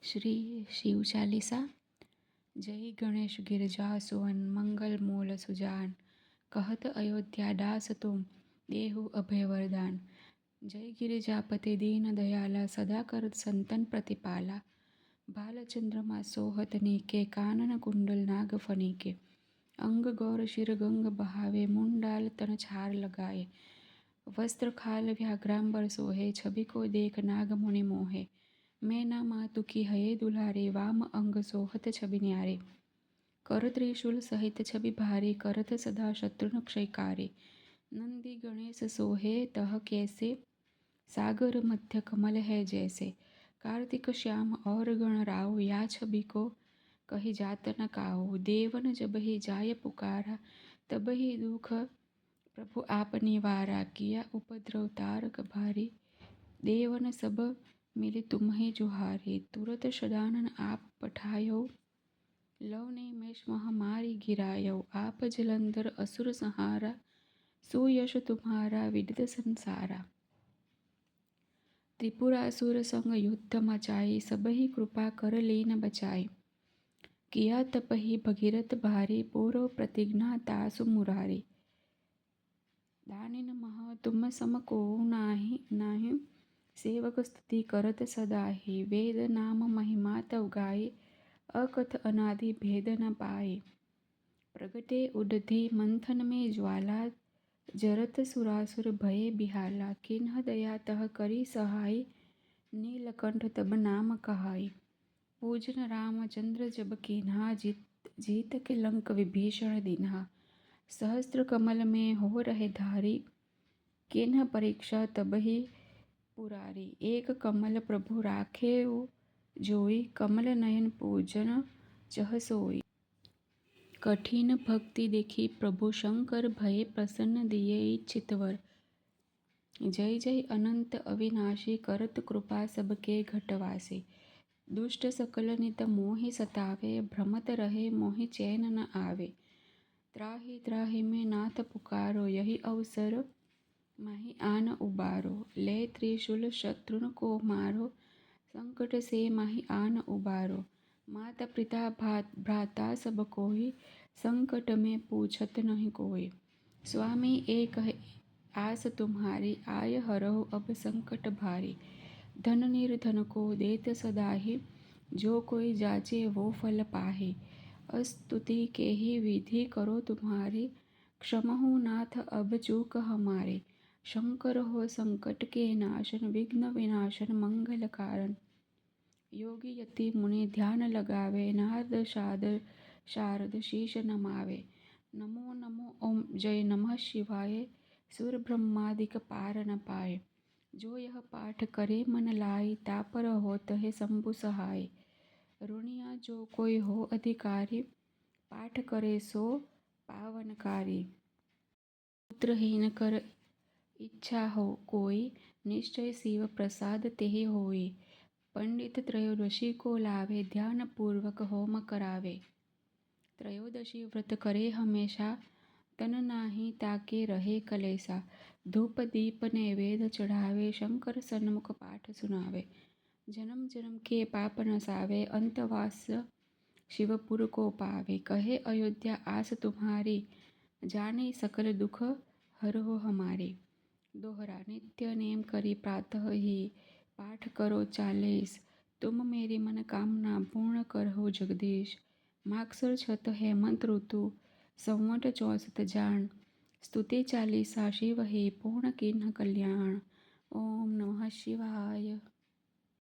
श्री शिव चालीसा। जय गणेश गिरजा सुवन मंगल मूल सुजान, कहत अयोध्या दास तुम देहु अभय वरदान। जय गिरिजापते दीन दयाला, सदा करत संतन प्रतिपाला। बालचंद्रमा सोहत नीके, कानन कुंडल नाग फनीके। अंग गौर शिर गंग बहावे, मुंडाल तन छार लगाए। वस्त्र खाल व्याघ्रांबर सोहे, छवि को देख नाग मुनि मोहे। मैना मातु की हये दुलारे, वाम अंग सोहत छवि न्यारे। कर त्रिशूल सहित छवि भारी, करत सदा शत्रुन क्षयकारे। नंदी गणेश सोहे तह कैसे, सागर मध्य कमल है जैसे। कार्तिक श्याम और गण राव, या छवि को कही जात न काऊ। देवन जब ही जाय पुकारा, तब ही दुख प्रभु आप निवारा। किया उपद्रव तारक भारी, देवन सब मिली तुम्हें जुहारे। तुरत सदानन आप पठायो, लव ने मेष महामारी गिरायो। आप जलंधर असुर संहारा, सुयश तुम्हारा विदित संसारा। त्रिपुरासुर संग युद्ध मचाई, सबहि कृपा कर लीन बचाई। किया तपहि भगीरथ भारी, पूर्व प्रतिज्ञा तासु मुरारी। दानिन मह तुम सम को नाही, सेवक स्तुति करत सदाहि। वेद नाम महिमा तव गाये, अकथ अनादि भेद न पाए। प्रगटे उदधि मंथन में ज्वाला, जरत सुरासुर भये बिहाला। किन्ह दया तह करी सहाय, नीलकंठ तब नाम कहाय। पूजन रामचंद्र जब कीन्हा, जीत के लंक विभीषण दीन्हा। सहस्त्र कमल में हो रहे धारी, किन्ह परीक्षा तब ही पुरारी। एक कमल प्रभु राखे जोई, कमल नयन पूजन चह सोई। कठिन भक्ति देखी प्रभु शंकर, भये प्रसन्न दिए चितवर। जय जय अनंत अविनाशी, करत कृपा सबके घटवासी। दुष्ट सकल नित मोहि सतावे, भ्रमत रहे मोहि चैन न आवे। त्राहि त्राहि में नाथ पुकारो, यही अवसर माहि आन उबारो। ले त्रिशूल शत्रुन को मारो, संकट से माहि आन उबारो। माता पिता भ्राता सब कोई, संकट में पूछत नहीं कोई। स्वामी एक है आस तुम्हारी, आय हरहु अब संकट भारी। धन निर्धन को देत सदाहि, जो कोई जाचे वो फल पाहे। स्तुति के ही विधि करो तुम्हारी, क्षमहु नाथ अब चूक हमारे। शंकर हो संकट के नाशन, विघ्न विनाशन मंगल कारण। योगी यति मुनि ध्यान लगावे, नारद शारद शीश नमावे। नमो नमो ओम जय नमः शिवाय, सुर ब्रह्मादिक पार न पाए। जो यह पाठ करे मन लाई, तापर होत है शंभु सहाय। ऋणिया जो कोई हो अधिकारी, पाठ करे सो पावनकारी। पुत्रहीन कर इच्छा हो कोई, निश्चय शिव प्रसाद तेहि होई। पंडित त्रयोदशी को लावे, ध्यान पूर्वक होम करावे। त्रयोदशी व्रत करे हमेशा, तन नाही ताके रहे कलेसा। धूप दीप नैवेद्य चढ़ावे, शंकर सन्मुख पाठ सुनावे। जन्म जन्म के पाप नसावे, अंतवास शिवपुर को पावे। कहे अयोध्या आस तुम्हारी, जाने सकल दुख हरहु हमारे। दोहरा नित्य नेम करी प्रातः ही, पाठ करो 40। तुम मेरी मनोकामना पूर्ण करहु जगदीश। मागसर छत हेमंत ऋतु, संवट 64 जान। स्तुति चालीसा शिव ही, पूर्ण किन्ह कल्याण। ओम नमः शिवाय।